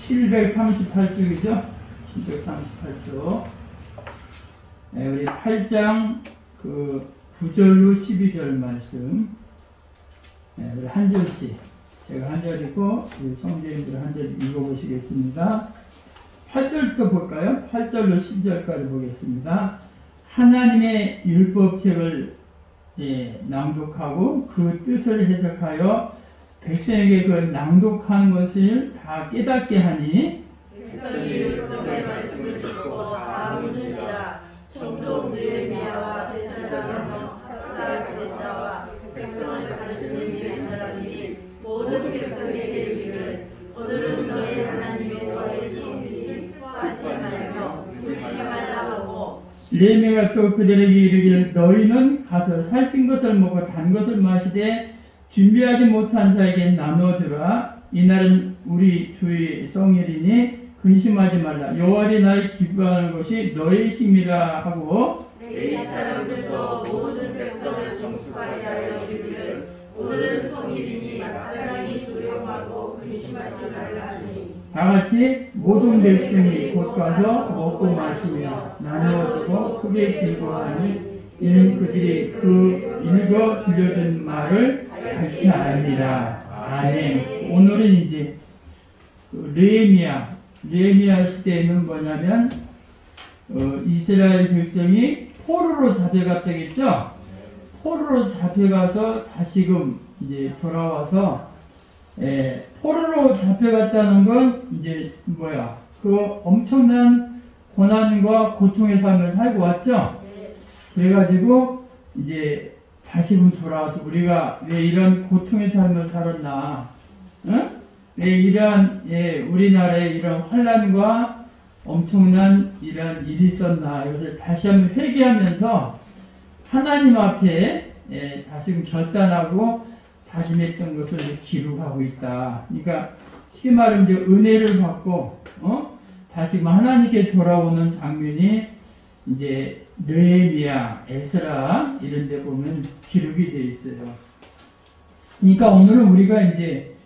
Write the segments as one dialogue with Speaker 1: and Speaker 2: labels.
Speaker 1: 738쪽이죠? 738쪽. 네, 우리 8장 그 9절로 12절 말씀. 네, 우리 한 절씩. 제가 한 절이고, 우리 성도님들 한 절 읽어보시겠습니다. 8절부터 볼까요? 8절로 10절까지 보겠습니다. 하나님의 율법책을 낭독하고 그 뜻을 해석하여 백성에게 그 낭독한 것을 다 깨닫게 하니
Speaker 2: 백성이 율법의 말씀을 듣고 다 묻는지라. 총독 느헤미야와 제사장 삭사리스와 백성을 가르치는 이 사람이 모든 백성에게 이르기를 오늘은 너희 하나님의 성일이 파티하며 지키지 말라 하고
Speaker 1: 느헤미야가 또 그들에게 이르기를 너희는 가서 살찐 것을 먹고 단 것을 마시되 준비하지 못한 자에게 나눠주라. 이날은 우리 주의 성일이니 근심하지 말라. 여호와의 날에 기뻐하는 것이 너의 힘이라 하고
Speaker 2: 이 사람들도 모든 백성을 정숙하게 하여 이르기를 오늘은 성일이니 하나님이 두려워하고 근심하지 말라 하니
Speaker 1: 다같이 모든 백성이 곧 가서 먹고 마시며 나누어주고 크게 즐거워하니 이는 그들이 그 읽어 들려준 말을 밝히 아니라. 아멘. 오늘은 이제 느헤미야 시대에는 뭐냐면 이스라엘 백성이 포로로 잡혀갔다겠죠. 포로로 잡혀가서 다시금 이제 돌아와서 포로로 잡혀갔다는 건 이제 뭐야? 그 엄청난 고난과 고통의 삶을 살고 왔죠. 그래가지고 이제 다시금 돌아와서 우리가 왜 이런 고통의 삶을 살았나? 응? 왜 이러한 우리나라에 이런 환난과 엄청난 이러한 일이 있었나? 이것을 다시 한번 회개하면서 하나님 앞에 다시금 결단하고 다짐했던 것을 기록하고 있다. 그러니까 쉽게 말하면 이제 은혜를 받고 다시금 하나님께 돌아오는 장면이 이제 느헤미야, 에스라 이런 데 보면 기록이 되어 있어요. 그러니까 오늘은 우리가 이제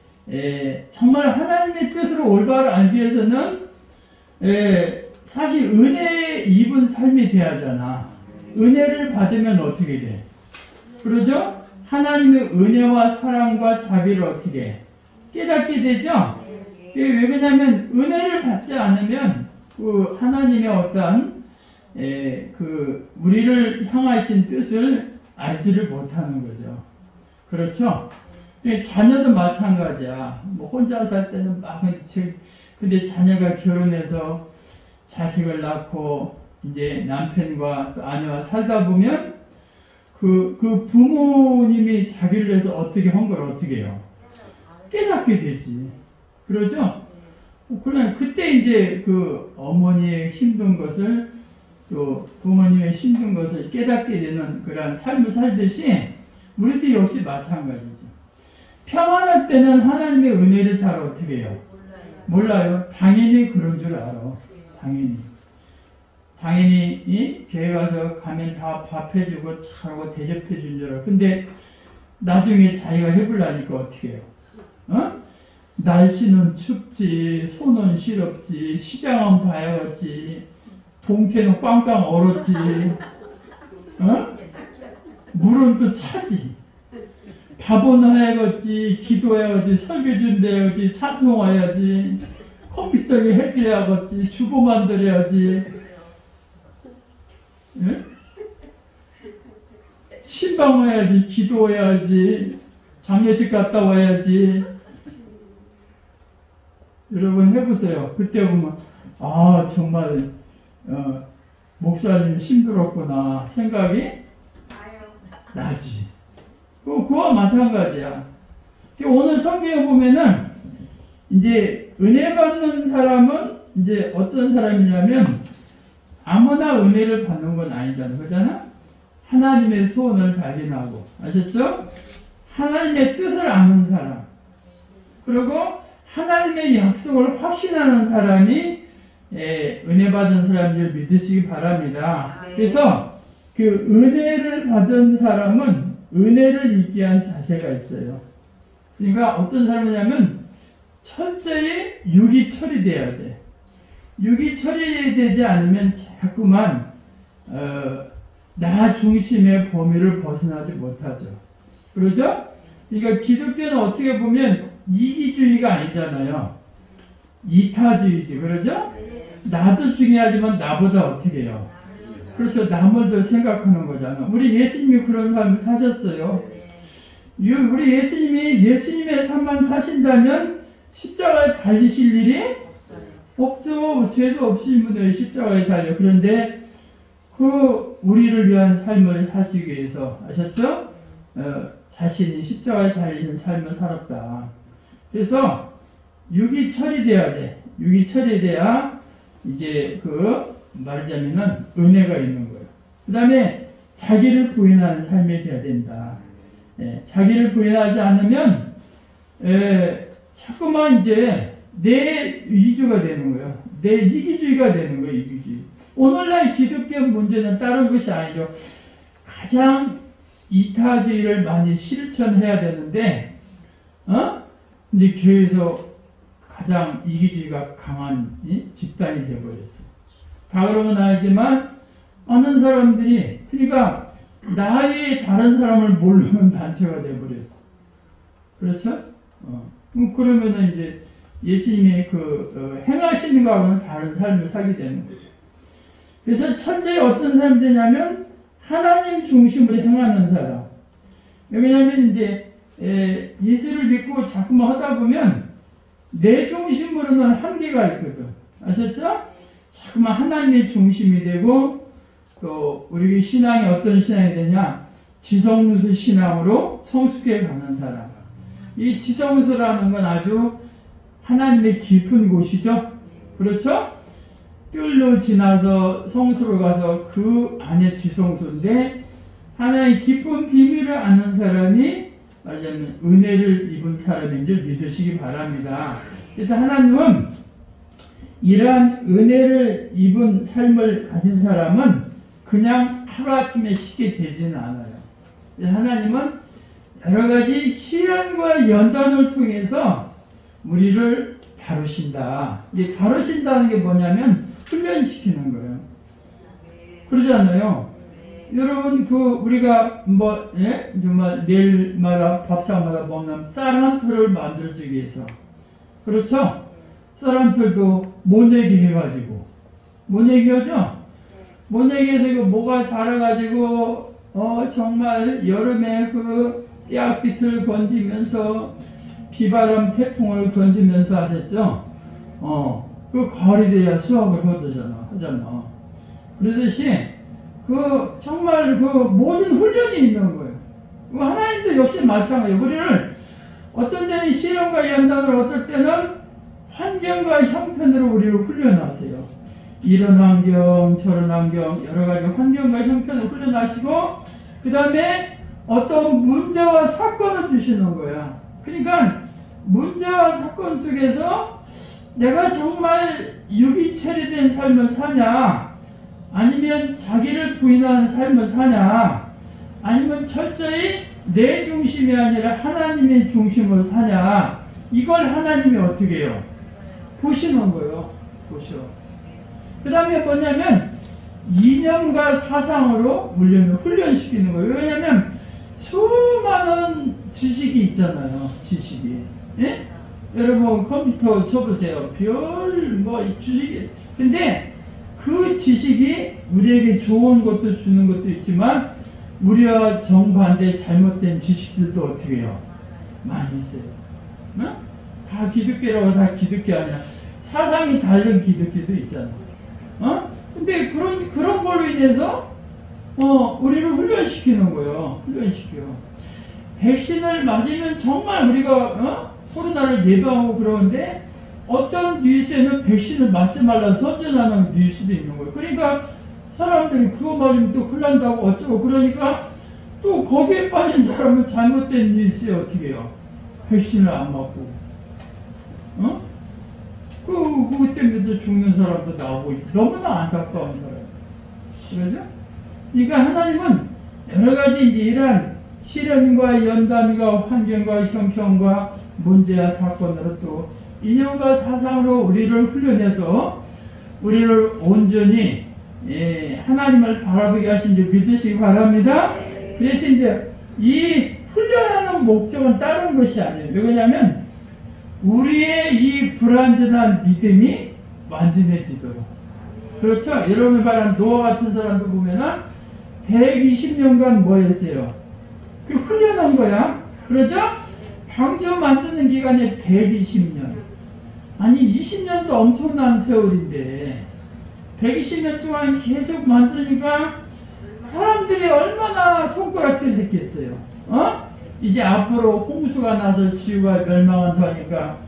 Speaker 1: 정말 하나님의 뜻으로 올바로 알기 위해서는 사실 은혜 입은 삶이 돼야 하잖아. 은혜를 받으면 어떻게 돼? 그러죠? 하나님의 은혜와 사랑과 자비를 어떻게 깨닫게 되죠? 왜냐하면 은혜를 받지 않으면 그 하나님의 어떤 우리를 향하신 뜻을 알지를 못하는 거죠. 그렇죠? 자녀도 마찬가지야. 뭐 혼자 살 때는 막 근데 자녀가 결혼해서 자식을 낳고 이제 남편과 아내와 살다 보면 그 부모님이 자기를 위해서 어떻게 한 걸 어떻게 해요? 깨닫게 되지. 그러죠? 그러면 그때 이제 그 어머니의 힘든 것을 또 부모님의 힘든 것을 깨닫게 되는 그런 삶을 살듯이 우리도 역시 마찬가지죠. 평안할 때는 하나님의 은혜를 잘 어떻게 해요? 몰라요. 당연히 그런 줄 알아. 당연히 교회 가서 가면 다 밥 해주고 차고 대접해 준 줄 알아. 근데 나중에 자기가 해보려니까 어떻게 해요? 날씨는 춥지, 손은 시렵지, 시장은 봐야지, 동태는 꽝꽝 얼었지, 물은 또 차지. 밥은 해야겠지, 기도해야지, 설교 준비해야지, 찬송해야지, 컴퓨터에 해줘야겠지, 주보 만들어야지, 신방해야지, 기도해야지, 장례식 갔다 와야지. 여러분 해보세요. 그때 보면 정말 목사님 힘들었구나 생각이 나지. 그와 마찬가지야. 오늘 성경에 보면은 이제 은혜 받는 사람은 이제 어떤 사람이냐면 아무나 은혜를 받는 건 아니잖아. 그렇잖아? 하나님의 소원을 발견하고, 아셨죠? 하나님의 뜻을 아는 사람. 그리고 하나님의 약속을 확신하는 사람이 은혜 받은 사람들 믿으시기 바랍니다. 그래서 그 은혜를 받은 사람은 은혜를 잊게 한 자세가 있어요. 그러니까 어떤 사람이냐면 철저히 육이 처리돼야 돼. 육이 처리되지 않으면 자꾸만 나 중심의 범위를 벗어나지 못하죠. 그러죠? 그러니까 기독교는 어떻게 보면 이기주의가 아니잖아요. 이타주의지. 그러죠? 나도 중요하지만 나보다 어떻게 해요? 그렇죠. 남을 더 생각하는 거잖아. 우리 예수님이 그런 삶을 사셨어요. 우리 예수님의 삶만 사신다면 십자가에 달리실 일이 없죠. 죄도 없으신 분들이 십자가에 달려. 그런데 우리를 위한 삶을 사시기 위해서 아셨죠? 자신이 십자가에 달리는 삶을 살았다. 그래서 육이 처리돼야 돼. 육이 처리돼야 이제 말하자면은 은혜가 있는 거예요. 그 다음에 자기를 부인하는 삶이 돼야 된다. 자기를 부인하지 않으면 자꾸만 이제 내 위주가 되는 거예요. 내 이기주의가 되는 거예요. 이기주의. 오늘날 기독교 문제는 다른 것이 아니죠. 가장 이타주의를 많이 실천해야 되는데, 이제 교회에서 가장 이기주의가 강한 집단이 되어버렸어요. 다 그런 건 아니지만, 많은 사람들이, 그러니까, 나 외에 다른 사람을 모르는 단체가 되어버렸어. 그렇죠? 그러면은 이제 예수님의 행하시는 거하고는 다른 삶을 살게 되는 거죠. 그래서 첫째 어떤 사람이 되냐면, 하나님 중심으로 행하는 사람. 왜냐하면 이제 예수를 믿고 자꾸만 하다 보면 내 중심으로는 한계가 있거든. 아셨죠? 자꾸만 하나님의 중심이 되고 또 우리 신앙이 어떤 신앙이 되냐? 지성수 신앙으로 성숙해 가는 사람. 이 지성수라는 건 아주 하나님의 깊은 곳이죠. 그렇죠? 뜰로 지나서 성수로 가서 그 안에 지성소인데 하나의 깊은 비밀을 아는 사람이 말하자면 은혜를 입은 사람인 줄 믿으시기 바랍니다. 그래서 하나님은 이러한 은혜를 입은 삶을 가진 사람은 그냥 하루아침에 쉽게 되지는 않아요. 하나님은 여러 가지 시련과 연단을 통해서 우리를 다루신다. 이 다루신다는 게 뭐냐면 훈련시키는 거예요. 그러잖아요. 여러분, 우리가 정말 내일마다 밥상마다 먹는 쌀 한 톨을 만들어주기 위해서. 그렇죠? 쌀 한 톨도 모내기 해가지고. 모내기 하죠? 모내기에서 이거 뭐가 자라가지고, 정말 여름에 떼약빛을 건지면서 비바람 태풍을 건지면서 하셨죠? 가을이 돼야 수확을 하잖아. 그러듯이, 정말 모든 훈련이 있는 거예요. 하나님도 역시 마찬가지예요. 우리를 어떤 때는 시련과 연단으로 어떨 때는 환경과 형편으로 우리를 훈련하세요. 이런 환경, 저런 환경, 여러 가지 환경과 형편을 훈련하시고, 그 다음에 어떤 문제와 사건을 주시는 거야. 그러니까, 문제와 사건 속에서 내가 정말 육이 처리된 삶을 사냐, 아니면 자기를 부인하는 삶을 사냐, 아니면 철저히 내 중심이 아니라 하나님의 중심으로 사냐, 이걸 하나님이 어떻게 해요? 보시는 거예요. 보셔. 그 다음에 뭐냐면 이념과 사상으로 우리를 훈련시키는 거예요. 왜냐하면 수많은 지식이 있잖아요. 지식이. 예? 여러분 컴퓨터 쳐보세요. 지식이. 근데 그 지식이 우리에게 좋은 것도 주는 것도 있지만 우리와 정반대 잘못된 지식들도 어떻게 해요? 많이 있어요. 다 기독교라고 다 기독교 아니라 사상이 다른 기독교도 있잖아. 근데 그런 걸로 인해서 우리를 훈련시키는 거예요. 훈련시켜. 백신을 맞으면 정말 우리가 코로나를 예방하고 그러는데 어떤 뉴스에는 백신을 맞지 말라 선전하는 뉴스도 있는 거예요. 그러니까 사람들이 그거 맞으면 또 큰일 난다고 어쩌고 그러니까 또 거기에 빠진 사람은 잘못된 뉴스에 어떻게 해요? 백신을 안 맞고 그것 때문에 또 죽는 사람도 나오고 있고 너무나 안타까운 사람. 그러죠? 그러니까 하나님은 여러 가지 이러한 시련과 연단과 환경과 형편과 문제와 사건으로 또 이념과 사상으로 우리를 훈련해서 우리를 온전히 하나님을 바라보게 하신 줄 믿으시기 바랍니다. 그래서 이제 이 훈련하는 목적은 다른 것이 아니에요. 왜냐하면 우리의 이 불완전한 믿음이 완전해지도록. 그렇죠? 여러분이 말한 노아 같은 사람도 보면은 120년간 뭐 했어요? 그 훈련한 거야. 그렇죠? 방주 만드는 기간이 120년. 아니 20년도 엄청난 세월인데 120년 동안 계속 만드니까 사람들이 얼마나 손가락질 했겠어요. 이제 앞으로 홍수가 나서 지구가 멸망한다 하니까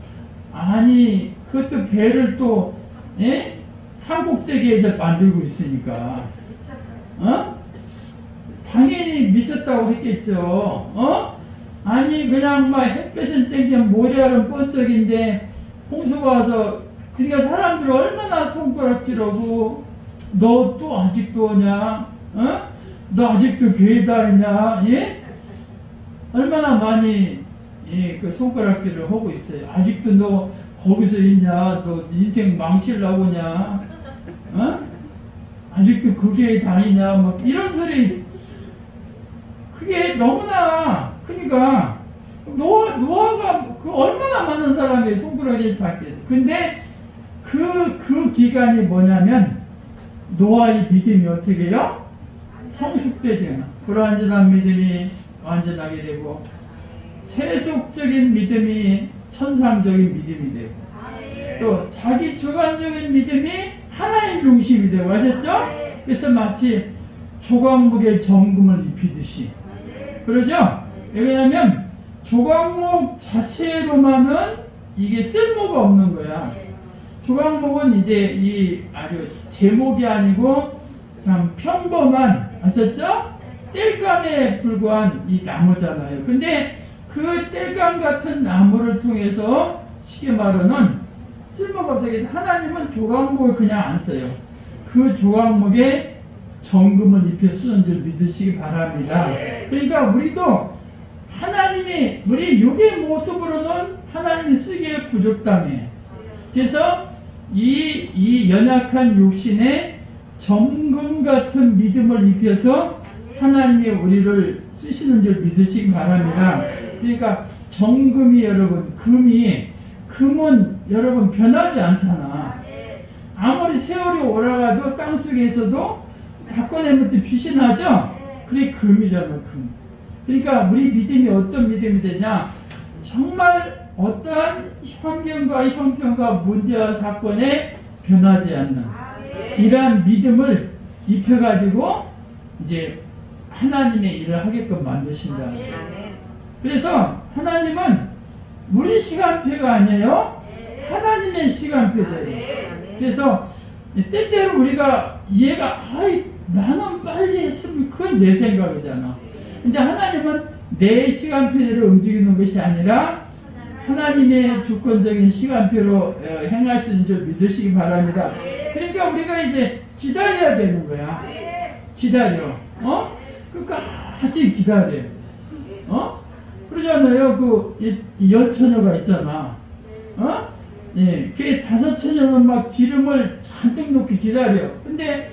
Speaker 1: 아니 그것도 배를 또 산꼭대기에서 만들고 있으니까 당연히 미쳤다고 했겠죠. 아니 그냥 막 햇볕은 쨍쨍 모래알은 번쩍인데 홍수가 와서 그러니까 사람들이 얼마나 손가락질하고 너 또 아직도 오냐? 너 아직도 교회 다니냐? 예? 얼마나 많이 그 손가락질을 하고 있어요. 아직도 너 거기서 있냐? 너 인생 망치려고 오냐? 아직도 그 교회 다니냐? 막 이런 소리. 그게 너무나 그러니까 노아가 그 얼마나 많은 사람이 손가락질 닿겠어. 근데 그 기간이 뭐냐면 노아의 믿음이 어떻게 해요? 성숙되잖아. 불완전한 믿음이 완전하게 되고 세속적인 믿음이 천상적인 믿음이 되고 또 자기 주관적인 믿음이 하나님 중심이 되고 아셨죠? 그래서 마치 조각목에 정금을 입히듯이 그러죠? 왜냐하면 조각목 자체로만은 이게 쓸모가 없는 거야. 조각목은 이제 이 아주 제목이 아니고 참 평범한 아셨죠? 땔감에 불과한 이 나무잖아요. 근데 그 땔감 같은 나무를 통해서 쉽게 말하면 쓸모가 없어요. 그래서 하나님은 조각목을 그냥 안 써요. 그 조각목에 정금을 입혀 쓰는 줄 믿으시기 바랍니다. 그러니까 우리도 하나님이 우리 육의 모습으로는 하나님이 쓰기에 부족당해. 그래서 이 연약한 육신에 정금 같은 믿음을 입혀서 하나님이 우리를 쓰시는 줄 믿으시기 바랍니다. 그러니까 정금이 여러분, 금은 여러분 변하지 않잖아. 아무리 세월이 오라가도 땅속에서도 다 꺼내면 또 빛이 나죠? 그게 금이잖아, 금. 그러니까 우리 믿음이 어떤 믿음이 되냐? 정말 어떠한 환경과 형편과 문제와 사건에 변하지 않는 이러한 믿음을 입혀가지고 이제 하나님의 일을 하게끔 만드신다. 그래서 하나님은 우리 시간표가 아니에요. 하나님의 시간표대로. 그래서 때때로 우리가 이해가 나는 빨리 했으면 그건 내 생각이잖아. 근데 하나님은 내 시간표대로 움직이는 것이 아니라 하나님의 주권적인 시간표로 행하시는 줄 믿으시기 바랍니다. 그러니까 우리가 이제 기다려야 되는 거야. 기다려. 끝까지 기다려. 그러잖아요. 그 열처녀가 있잖아. 예, 그 5처녀는 막 기름을 잔뜩 넣고 기다려. 근데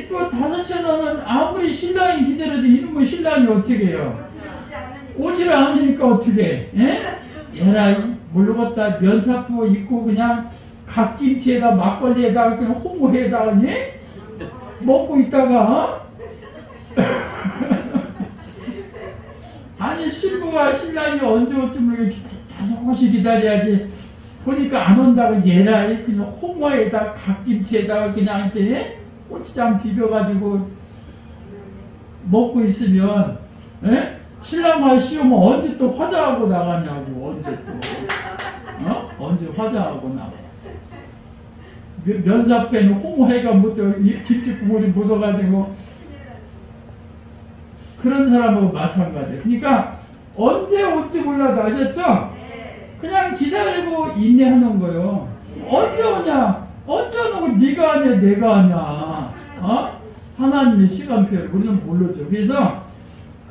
Speaker 1: 또 5처녀는 아무리 신랑이 기다려도 이놈의 신랑이 어떻게 해요? 오지를 않으니까 어떻게 해? 얘라 모르겠다. 면사포 입고 그냥 갓김치에다 막걸리에다가 그냥 홍어에다가 먹고 있다가 아니 신부가 신랑이 언제 올지 모르게 5곳이 기다려야지. 보니까 안 온다고 얘라 그냥 홍어에다 갓김치에다가 그냥 고추장 비벼가지고 먹고 있으면 신랑만 씌우면 언제 또 화장하고 나가냐고. 언제 또 언제 화장하고 나가. 면사포에는 홍어회가 김치국물이 묻어가지고 그런 사람하고 마찬가지예요. 그러니까 언제 올지 몰라도 아셨죠? 그냥 기다리고 인내하는 거예요. 언제 오냐? 언제 오냐고 네가 하냐 내가 하냐. 하나님의 시간표를 우리는 모르죠. 그래서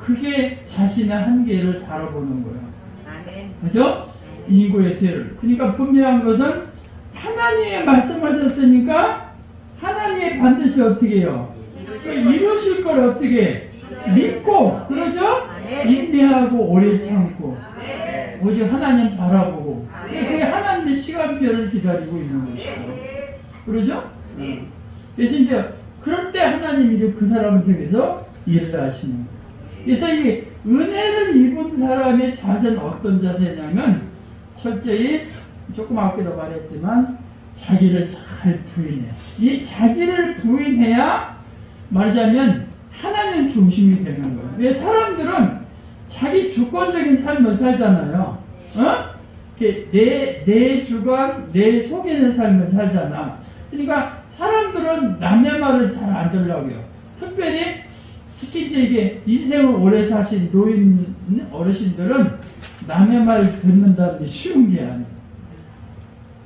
Speaker 1: 그게 자신의 한계를 바라보는 거예요. 그죠? 인고의 세를. 그러니까 분명한 것은 하나님의 말씀하셨으니까 하나님이 반드시 어떻게 해요? 이루실 걸 어떻게 믿고, 그러죠? 인내하고 오래 참고 오직 하나님 바라보고 그게 하나님의 시간표를 기다리고 있는 것이죠. 그러죠? 그래서 이제 그럴 때 하나님이 이제 그 사람을 통해서 일을 하시는 거예요. 그래서 이 은혜를 입은 사람의 자세는 어떤 자세냐면 철저히 조금 아까도 말했지만 자기를 잘 부인해요. 이 자기를 부인해야 말하자면 하나님 중심이 되는 거예요. 왜 사람들은 자기 주권적인 삶을 살잖아요. 내 주관, 내 속에는 삶을 살잖아. 그러니까 사람들은 남의 말을 잘 안 들으려고 해요. 특히 이제 이게 인생을 오래 사신 노인 어르신들은 남의 말 듣는다는 게 쉬운 게 아니에요.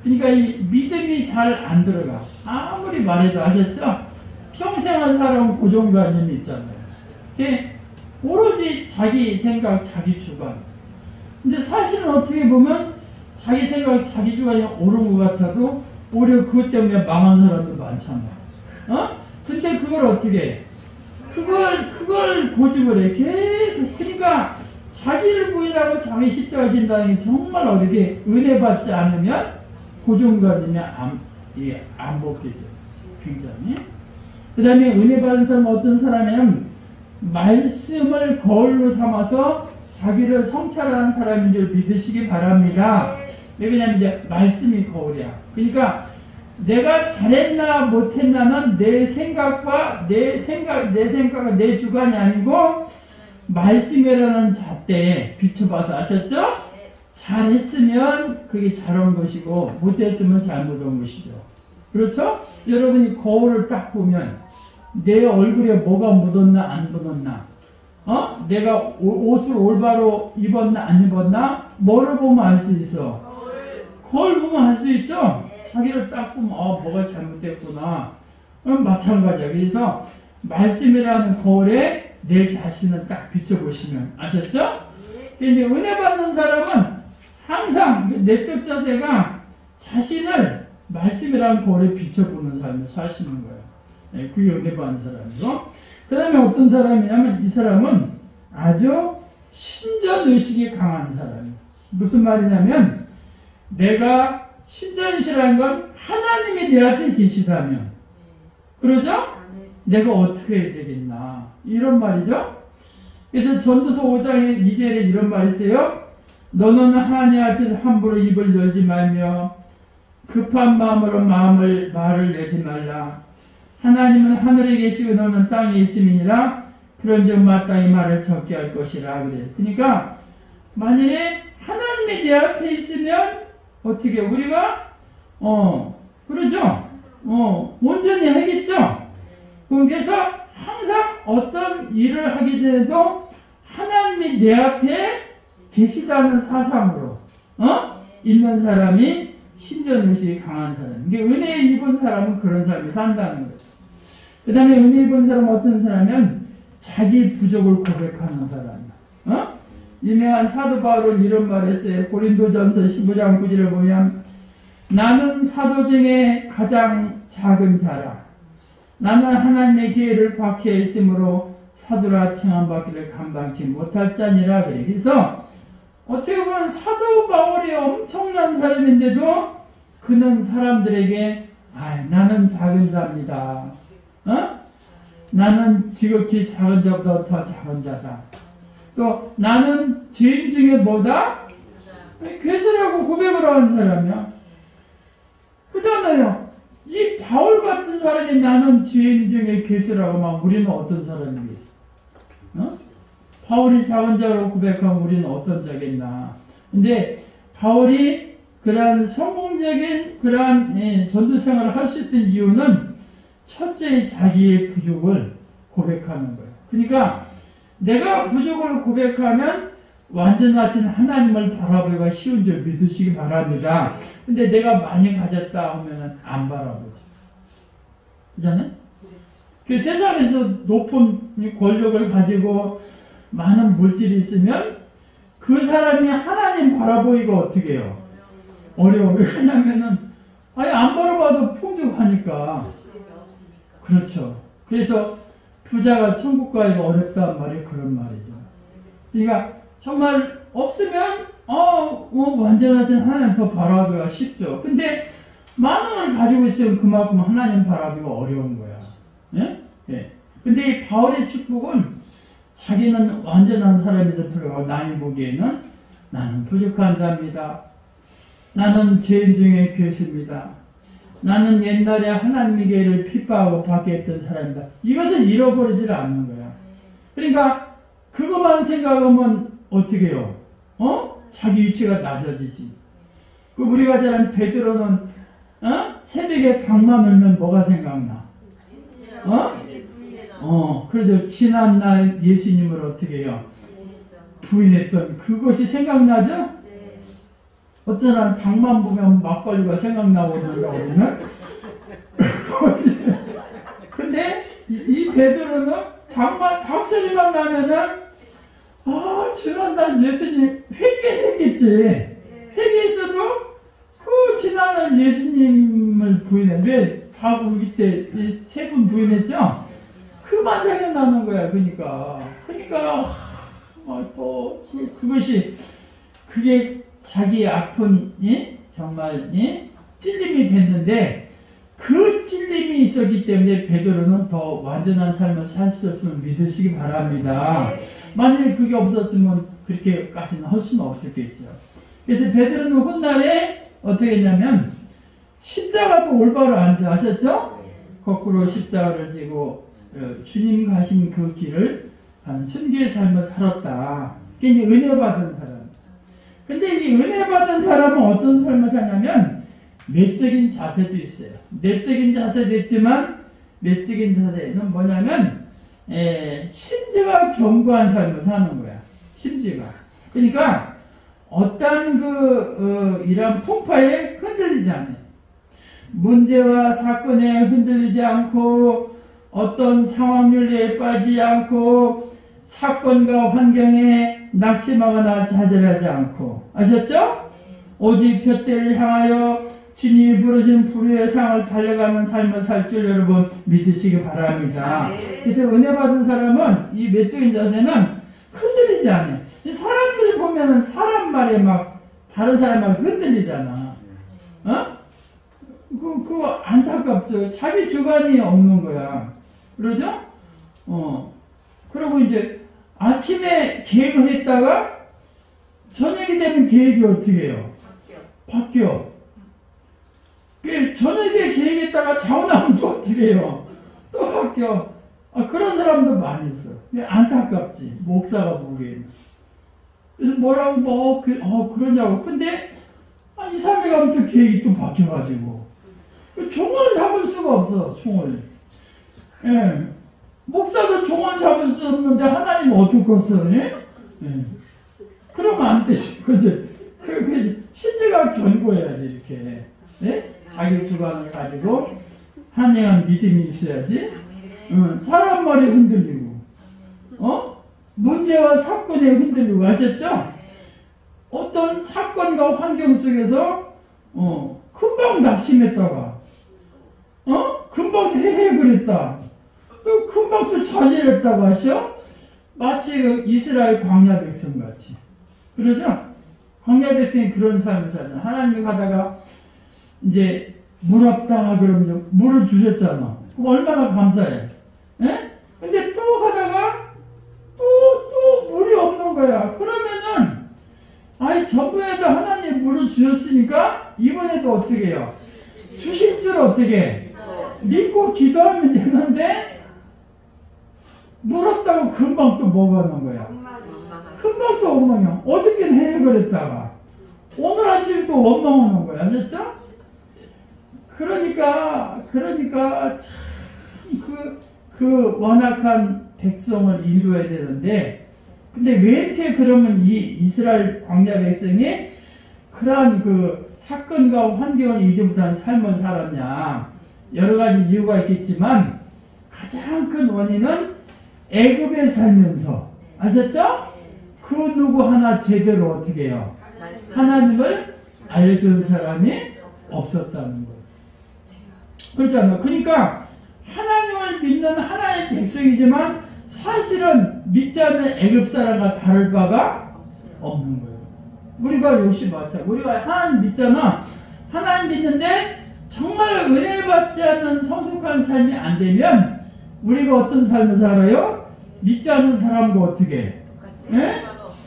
Speaker 1: 그러니까 이 믿음이 잘 안 들어가. 아무리 말해도 아셨죠? 평생을 살아온 고정관념이 있잖아요. 오로지 자기 생각, 자기 주관. 근데 사실은 어떻게 보면 자기 생각, 자기 주관이 옳은 것 같아도 오히려 그것 때문에 망한 사람도 많잖아. 근데 그걸 어떻게 해? 그걸 고집을 해. 계속. 그러니까 자기를 부인하고 자기 십자가 진다는 게 정말 어렵게 은혜 받지 않으면 고정관념이 안 먹히죠. 굉장히. 그 다음에 은혜 받은 사람은 어떤 사람이냐면 말씀을 거울로 삼아서 자기를 성찰하는 사람인 줄 믿으시기 바랍니다. 왜냐하면 이제 말씀이 거울이야. 그러니까 내가 잘했나 못했나는 내 생각과 내 주관이 아니고 말씀이라는 잣대에 비춰봐서 아셨죠? 잘했으면 그게 잘한 것이고 못했으면 잘못한 것이죠. 그렇죠? 여러분이 거울을 딱 보면 내 얼굴에 뭐가 묻었나 안 묻었나, 내가 옷을 올바로 입었나 안 입었나, 뭐를 보면 알 수 있어? 거울 보면 알 수 있죠? 자기를 딱 보면 뭐가 잘못됐구나. 마찬가지야. 그래서 말씀이라는 거울에 내 자신을 딱 비춰보시면 아셨죠? 이제 은혜 받는 사람은 항상 내적 자세가 자신을 말씀이라는 거울에 비춰보는 삶을 사시는 거예요. 네, 그게 은혜 받는 사람이고, 그 다음에 어떤 사람이냐면 이 사람은 아주 신전의식이 강한 사람이에요. 무슨 말이냐면 내가 신전의식이라는 건 하나님이 내 앞에 계시다면, 그러죠? 내가 어떻게 해야 되겠나, 이런 말이죠. 그래서 전도서 5장에 2절에 이런 말이 있어요. 너는 하나님 앞에서 함부로 입을 열지 말며 급한 마음으로 말을 내지 말라. 하나님은 하늘에 계시고 너는 땅에 있음이니라. 그런즉 마땅히 말을 적게 할 것이라. 그래. 그러니까 만약에 하나님이 내 앞에 있으면 어떻게 우리가 그러죠? 온전히 하겠죠? 그래서 항상 어떤 일을 하게 되도 하나님이 내 앞에 계시다는 사상으로 있는 사람이 신전의식이 강한 사람. 이게 은혜 입은 사람은 그런 사람이 산다는 거죠. 그 다음에 은혜 입은 사람은 어떤 사람이면 자기 부족을 고백하는 사람이야. 유명한 사도 바울은 이런 말을 했어요. 고린도전서 15장 9절을 보면 나는 사도 중에 가장 작은 자라. 나는 하나님의 기회를 박해 있으므로 사도라 칭함받기를 감당치 못할 자니라. 그래. 그래서 어떻게 보면 사도 바울이 엄청난 사람인데도 그는 사람들에게 나는 작은 자입니다. 나는 지극히 작은 자보다 더 작은 자다. 또 나는 죄인 중에 뭐다? 괴수라고 고백을 하는 사람이야. 그렇잖아요. 이 바울 같은 사람이 나는 죄인 중에 괴수라고 막 우리는 어떤 사람이겠어? 바울이 작은 자로 고백하면 우리는 어떤 자겠나. 근데 바울이 그러한 성공적인 그러한 전도 생활을 할 수 있던 이유는 첫째 자기의 부족을 고백하는 거예요. 그러니까 내가 부족을 고백하면 완전하신 하나님을 바라보기가 쉬운 줄 믿으시기 바랍니다. 근데 내가 많이 가졌다 하면 안 바라보죠. 그잖아요? 그 세상에서 높은 권력을 가지고 많은 물질이 있으면 그 사람이 하나님 바라보기가 어떻게 해요? 어려워. 왜냐면은 아니 안 벌어봐도 풍족하니까. 그렇죠. 그래서 부자가 천국 가기가 어렵단 말이 그런 말이죠. 그러니까 정말 없으면 완전하신 하나님 더 바라기가 쉽죠. 근데 만원을 가지고 있으면 그만큼 하나님 바라기가 어려운 거야. 예? 예. 근데 이 바울의 축복은 자기는 완전한 사람에서 불구하고 남이 보기에는 나는 부족한 자입니다. 나는 죄인 중에 괴수입니다. 나는 옛날에 하나님의 계를 핍박하고 박해했던 사람이다. 이것을 잃어버리질 않는 거야. 그러니까 그것만 생각하면 어떻게 해요? 자기 위치가 낮아지지. 우리가 잘 아는 베드로는 새벽에 방만 울면 뭐가 생각나? 그래서 지난날 예수님을 어떻게 해요? 부인했던 그것이 생각나죠? 어떤 사람 방만 보면 막걸리가 생각나고 그런다고 그러면 근데 이 베드로는 박소리만 나면은 지난날 예수님 회개했겠지. 회개했어도 그 지난날 예수님을 부인해. 왜 바보 밑에 세 분 부인했죠? 그만 생각나는 거야. 그러니까 또 그게 자기 아픈 정말 찔림이 됐는데 그 찔림이 있었기 때문에 베드로는 더 완전한 삶을 살 수 있었음을 믿으시기 바랍니다. 만약에 그게 없었으면 그렇게까지는 할 수는 없었겠죠. 그래서 베드로는 훗날에 어떻게 했냐면 십자가도 올바로 앉아 하셨죠? 거꾸로 십자가를 지고 주님 가신 그 길을 순교의 삶을 살았다. 그게 은혜 받은 사람. 근데 이 은혜 받은 사람은 어떤 삶을 사냐면 내적인 자세도 있어요. 내적인 자세도 있지만 내적인 자세는 뭐냐면 심지가 견고한 삶을 사는 거야. 심지가. 그러니까 어떤 이런 풍파에 흔들리지 않아요. 문제와 사건에 흔들리지 않고 어떤 상황 윤리에 빠지지 않고 사건과 환경에 낙심하거나 좌절하지 않고 아셨죠? 오직 둯대를 향하여 주님이 부르신 불의의 상을 달려가는 삶을 살 줄 여러분 믿으시기 바랍니다. 그래서 은혜 받은 사람은 이 외적인 자세는 흔들리지 않아요. 사람들을 보면은 사람 말에 막 다른 사람 말 흔들리잖아. 그거 안타깝죠. 자기 주관이 없는 거야. 그러죠? 그리고 이제 아침에 계획을 했다가 저녁이 되면 계획이 어떻게 해요? 바뀌어. 저녁에 계획했다가 자고 나면 또 어떻게 해요? 또 바뀌어. 그런 사람도 많이 있어. 안타깝지. 목사가 보기에는. 그래서 뭐라고 그러냐고. 근데 2, 3일 가면 또 계획이 또 바뀌어가지고 종을 잡을 수가 없어. 종을. 예. 목사도 종을 잡을 수 없는데 하나님 어떻겠어? 예? 그러면 안 되지. 그지? 신뢰가 견고해야지 이렇게. 예? 자기 주관을 가지고 한행한 믿음이 있어야지. 사람 말에 흔들리고, 문제와 사건에 흔들리고 하셨죠? 어떤 사건과 환경 속에서 금방 낙심했다가, 금방 해결했다. 또 금방 또 자질했다고 하셔? 마치 그 이스라엘 광야 백성 같이. 그러죠? 광야 백성이 그런 삶을 살잖아. 하나님이 가다가 이제 물 없다 그러면 물을 주셨잖아. 그럼 얼마나 감사해. 예? 근데 또 가다가 또 물이 없는 거야. 그러면은 전번에도 하나님 물을 주셨으니까 이번에도 어떻게 해요? 주실 줄 어떻게 해? 믿고 기도하면 되는데 물 없다고 금방 또 뭐가 하는 거야? 금방 또 원망이야. 어저께는 해결했다가 오늘 아침에 또 원망하는 거야. 아셨죠? 그러니까 참 그 완악한 백성을 인도해야 되는데, 근데 왜 이렇게 그러면 이 이스라엘 광야 백성이 그러한 그 사건과 환경을 이기지 못한 삶을 살았냐? 여러 가지 이유가 있겠지만 가장 큰 원인은 애굽에 살면서 아셨죠? 그 누구 하나 제대로 어떻게 해요? 하나님을 알려준 사람이 없었다는 거예요. 그렇잖아요. 그러니까 하나님을 믿는 하나님의 백성이지만 사실은 믿지 않는 애굽 사람과 다를 바가 없는 거예요. 우리가 역시 마찬가지. 우리가 하나님 믿잖아. 하나님 믿는데 정말 은혜 받지 않는 성숙한 삶이 안 되면 우리가 어떤 삶을 살아요? 믿지 않는 사람과 어떻게? 예?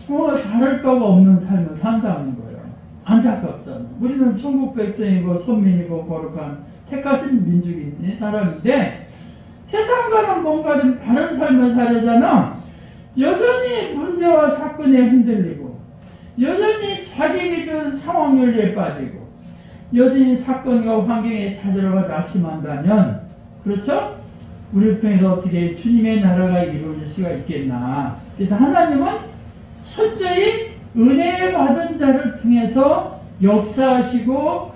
Speaker 1: 다를 바가 없는 삶을 산다는 거예요. 안타깝잖아. 우리는 천국 백성이고 선민이고 거룩한 택하신 민족인 사람인데 세상과는 뭔가 좀 다른 삶을 살려잖아. 여전히 문제와 사건에 흔들리고 여전히 자기 기준 상황연리에 빠지고 여전히 사건과 환경에 찾으러가 낙심한다면 그렇죠? 우리를 통해서 어떻게 주님의 나라가 이루어질 수가 있겠나. 그래서 하나님은 철저히 은혜 받은 자를 통해서 역사하시고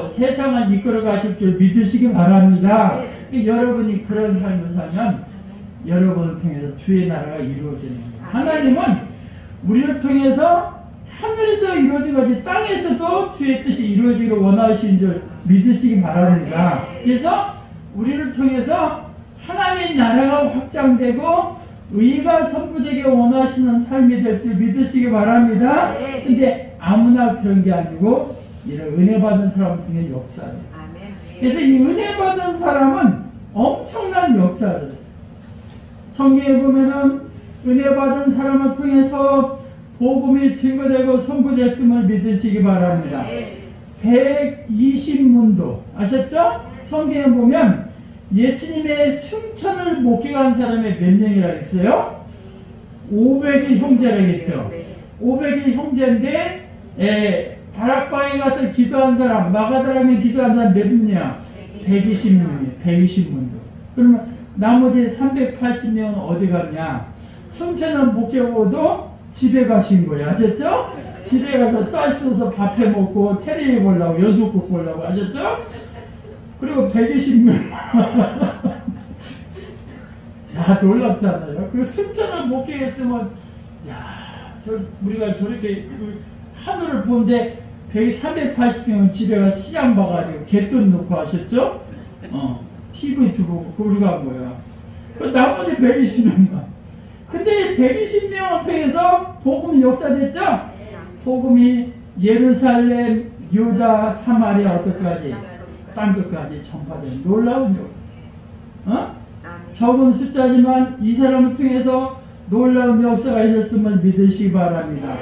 Speaker 1: 세상을 이끌어 가실 줄 믿으시기 바랍니다. 여러분이 그런 삶을 살면 여러분을 통해서 주의 나라가 이루어지는 거예요. 하나님은 우리를 통해서 하늘에서 이루어지고지 땅에서도 주의 뜻이 이루어지기를 원하시는 줄 믿으시기 바랍니다. 그래서 우리를 통해서 하나님의 나라가 확장되고 의가 선포되게 원하시는 삶이 될 줄 믿으시기 바랍니다. 근데 아무나 그런 게 아니고 이런 은혜 받은 사람을 통해 역사해요. 그래서 이 은혜 받은 사람은 엄청난 역사를 성경에 보면은 은혜 받은 사람을 통해서 복음이 증거되고 선포됐음을 믿으시기 바랍니다. 120문도 아셨죠? 성경에 보면 예수님의 승천을 목격한 사람이 몇 명이라 했어요? 500의 형제라겠죠. 500의 형제인데 다락방에 가서 기도한 사람, 마가다락에 기도한 사람 몇 명이야? 120명이에요. 120문도. 그러면 나머지 380명은 어디 갔냐? 승천을 목격하고도 집에 가신 거예요. 아셨죠? 집에 가서 쌀 씻어서 밥해 먹고 테레비 보려고 연속극 보려고 아셨죠? 그리고 120명 야 놀랍잖아요. 그 승천을 목격했으면 야 우리가 저렇게 하늘을 보는데 380명은 집에 가서 시장 봐가지고 갯돈 넣고 하셨죠? TV 두고 그러고 간 거야. 그 나머지 120명만. 근데 120명 통해서 복음이 역사됐죠? 복음이 예루살렘, 유다, 사마리아 어디까지? 땅끝까지 전파된 놀라운 역사. 적은 숫자지만 이 사람을 통해서 놀라운 역사가 있었음을 믿으시기 바랍니다.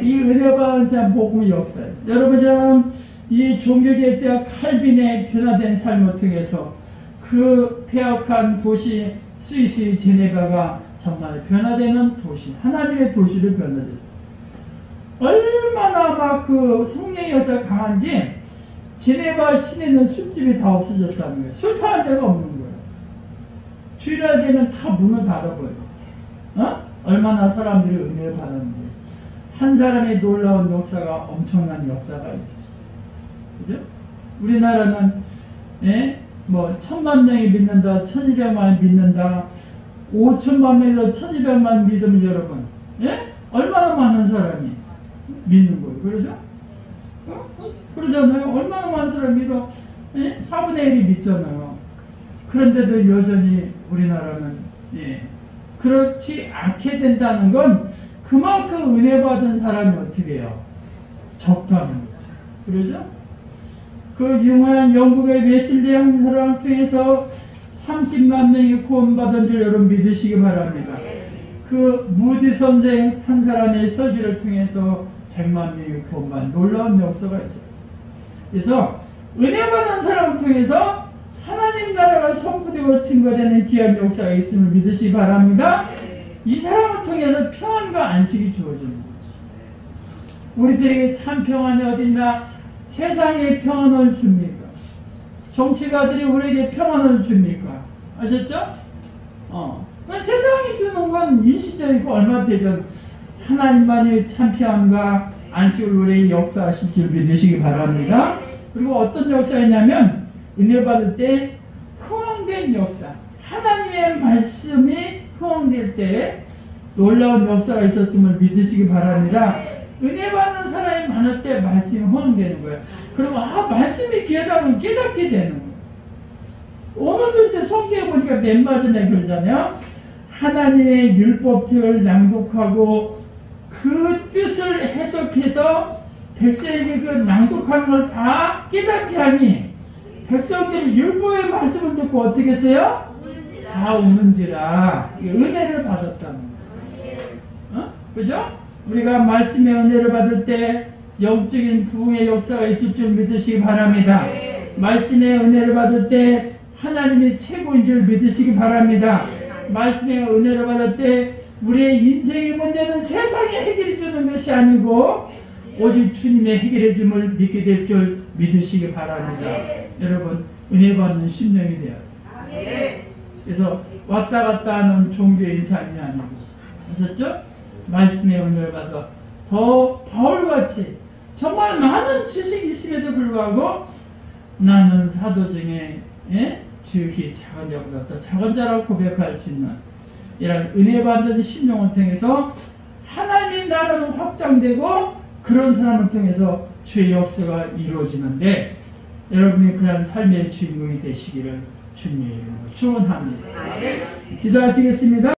Speaker 1: 이 은혜 받은 사람 복음의 역사예요. 여러분 저는 이 종교개혁자 칼빈의 변화된 삶을 통해서 그 폐역한 도시 스위스의 제네바가 정말 변화되는 도시, 하나님의 도시로 변화됐어요. 얼마나 막 그 성령의 역사가 강한지 제네바 시내는 술집이 다 없어졌다는 거예요. 술 파는 데가 없는 거예요. 주일날 되면 다 문을 닫아버려요. 얼마나 사람들이 은혜를 받았는지. 한 사람의 놀라운 역사가 엄청난 역사가 있어요. 그죠? 우리나라는 뭐 1000만 명이 믿는다, 1200만이 믿는다, 5천만 명에서 1200만 믿으면 여러분 얼마나 많은 사람이 믿는 거예요. 그러죠? 그러잖아요. 얼마나 많은 사람이 믿어? 4분의 1이 믿잖아요. 그런데도 여전히 우리나라는 그렇지 않게 된다는 건 그만큼 은혜 받은 사람이 어떻게 해요? 적다는 거죠. 그러죠? 그 유명한 영국의 웨슬리 한 사람을 통해서 30만 명이 구원받은 줄 여러분 믿으시기 바랍니다. 그 무디 선생 한 사람의 설교를 통해서 100만 명이 구원받은 놀라운 역사가 있었어요. 그래서 은혜 받은 사람을 통해서 하나님 나라가 선포되고 증거되는 귀한 역사가 있음을 믿으시기 바랍니다. 이 사람을 통해서 평안과 안식이 주어지는 거죠. 우리들에게 참 평안이 어딨나? 세상에 평안을 줍니까? 정치가들이 우리에게 평안을 줍니까? 아셨죠? 세상이 주는 건 일시적이고 얼마 되전 하나님만이 참 평안과 안식을 우리에게 역사하실 줄 믿으시기 바랍니다. 그리고 어떤 역사이냐면 은혜 받을 때 흥황된 역사, 하나님의 말씀이 흥황될 때 놀라운 역사가 있었음을 믿으시기 바랍니다. 은혜 받는 사람이 많을 때 말씀이 호응되는 거예요. 그리고 말씀이 귀하다면 깨닫게 되는 거예요. 오늘도 이제 성경에 보니까 맨 마지막에 그러잖아요. 하나님의 율법책을 낭독하고 그 뜻을 해석해서 백성에게 그 낭독하는 걸 다 깨닫게 하니 백성들이 율법의 말씀을 듣고 어떻게 했어요? 다 우는지라 은혜를 받았다는 거예요. 그죠? 우리가 말씀의 은혜를 받을 때 영적인 부흥의 역사가 있을 줄 믿으시기 바랍니다. 말씀의 은혜를 받을 때 하나님이 최고인 줄 믿으시기 바랍니다. 말씀의 은혜를 받을 때 우리의 인생의 문제는 세상이 해결해 주는 것이 아니고 오직 주님의 해결해 줌을 믿게 될 줄 믿으시기 바랍니다. 여러분 은혜 받는 심령이 되어야 돼요. 그래서 왔다 갔다 하는 종교의 삶이 아니고 아셨죠? 말씀의 은혜를 받아서 더 바울같이 정말 많은 지식이 있음에도 불구하고 나는 사도 중에 지극히 작은 자보다 더 작은 자라고 고백할 수 있는 이런 은혜 받는 심령을 통해서 하나님의 나라는 확장되고 그런 사람을 통해서 주의 역사가 이루어지는데 여러분이 그런 삶의 주인공이 되시기를 주님의 이름으로 축원합니다. 기도하시겠습니다.